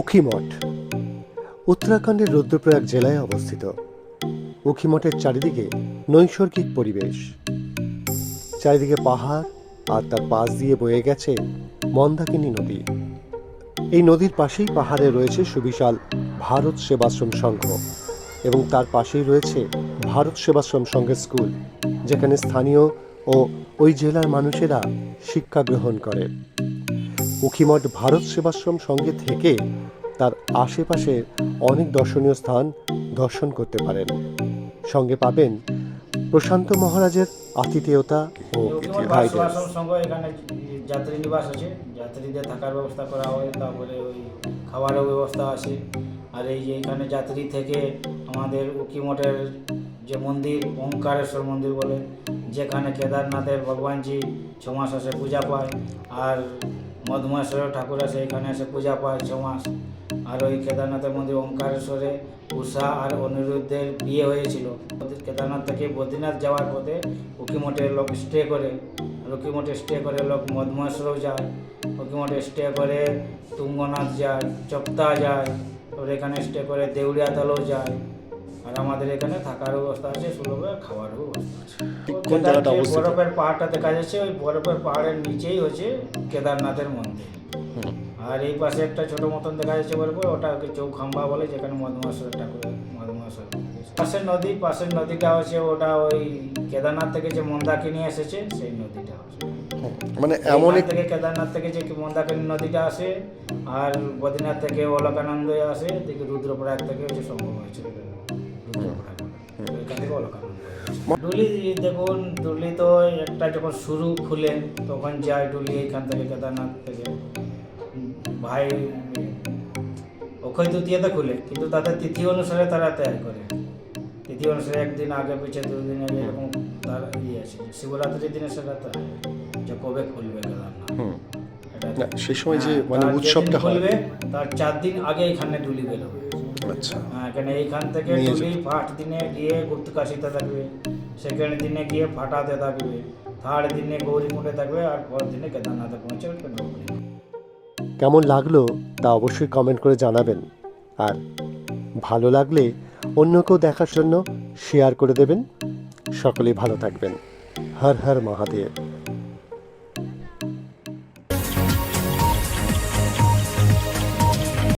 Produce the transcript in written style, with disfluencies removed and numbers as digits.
উখিমঠ উত্তরাখণ্ডের রুদ্রপ্রয়াগ জেলায় অবস্থিত। উখিমঠের চারিদিকে নৈসর্গিক পরিবেশ, চারিদিকে পাহাড় আর তার পাশ দিয়ে বয়ে গেছে মন্দাকিনী নদী। এই নদীর পাশেই পাহাড়ে রয়েছে সুবিশাল ভারত সেবাশ্রম সংঘ এবং তার পাশেই রয়েছে ভারত সেবাশ্রম সংঘের স্কুল, যেখানে স্থানীয় ও ওই জেলার মানুষেরা শিক্ষা গ্রহণ করে। উখিমঠ ভারত সেবাশ্রম সংঘে থেকে তার আশেপাশের অনেক দর্শনীয় স্থান দর্শন করতে পারেন। সঙ্গে পাবেন প্রশান্ত মহারাজের আতিথেয়তা ও গাইডেন্স। সংঘ এখানে যাত্রী নিবাস আছে, যাত্রীদের থাকার ব্যবস্থা করা হয়, তারপরে ওই খাবারের ব্যবস্থা আছে। আর এই যে এখানে যাত্রী থেকে আমাদের উখিমঠের যে মন্দির, ওঙ্কারেশ্বর মন্দির বলে, যেখানে কেদারনাথের ভগবানজি 6 মাস আসে পূজা পায়, আর মধুমেশ্বর ঠাকুর আসে এখানে এসে পূজা পায় 6 মাস। আর ওই কেদারনাথের মন্দির ওঙ্কারেশ্বরে উষা আর অনিরুদ্ধের বিয়ে হয়েছিল। কেদারনাথ থেকে বদ্রীনাথ যাওয়ার পথে উখিমঠে লোক স্টে করে, উখিমঠে স্টে করে লোক মধুমেশ্বরেও যায়, উখিমঠে স্টে করে তুঙ্গনাথ যায়, চপ্তা যায়, ওর এখানে স্টে করে দেউলিয়াতলাও যায়। আর আমাদের এখানে থাকার ব্যবস্থা আছে, সুলভে খাওয়ারও ব্যবস্থা আছে। বরফের পাহাড়টা দেখা যাচ্ছে, ওই বরফের পাহাড়ের নিচেই হচ্ছে কেদারনাথের মন্দির। আর এই পাশে একটা ছোট মতন দেখা যাচ্ছে বরফ, ওটাকে চৌখাম্বা বলে, যেখানে মধুমেশ্বর ঠাকুর মধুমেশ্বর। পাশের নদীটা হচ্ছে ওটা ওই কেদারনাথ থেকে যে মন্দাকিনী এসেছে সেই নদীটা হচ্ছে। মানে এমন থেকে কেদারনাথ থেকে যে মন্দাকিনী নদীটা আসে, আর বদ্রীনাথ থেকে অলকানন্দ আসে, দেখি রুদ্রপ্রয়াগ থেকে হচ্ছে সম্ভব হয়েছে রুদ্রপ্রয়াগ, এখান থেকে অলকানন্দ। ডুলি দেখুন, ডুলি তো একটা যখন শুরু খুলে তখন যায় ডুলি এখান থেকে কেদারনাথ থেকে ভাই অক্ষয় তৃতীয়াতে খুলে, কিন্তু তাদের তিথি অনুসারে তারা তৈরি করে। তিথি অনুসারে একদিন আগে পিছিয়ে 2 দিন আগে এরকম তার আছে। শিবরাত্রির দিনে সেটা যে কবে খুলবে কেদারনাথ, সেই সময় যে মানে উৎসবটা খুলবে তার 4 দিন আগে এখানে ডুলি বেরোবে। আচ্ছা, এখানে এইখান থেকে ডুলি ফার্স্ট দিনে গিয়ে গুপ্তকাশিতে থাকবে, সেকেন্ড দিনে গিয়ে ফাটাতে থাকবে, থার্ড দিনে গৌরীকুণ্ডে থাকবে, আর ফোর্থ দিনে কেদারনাথে পৌঁছে। কেমন লাগলো তা অবশ্যই কমেন্ট করে জানাবেন, আর ভালো লাগলে অন্যকেও দেখার জন্য শেয়ার করে দেবেন। সকলেই ভালো থাকবেন। হর হর মহাদেব।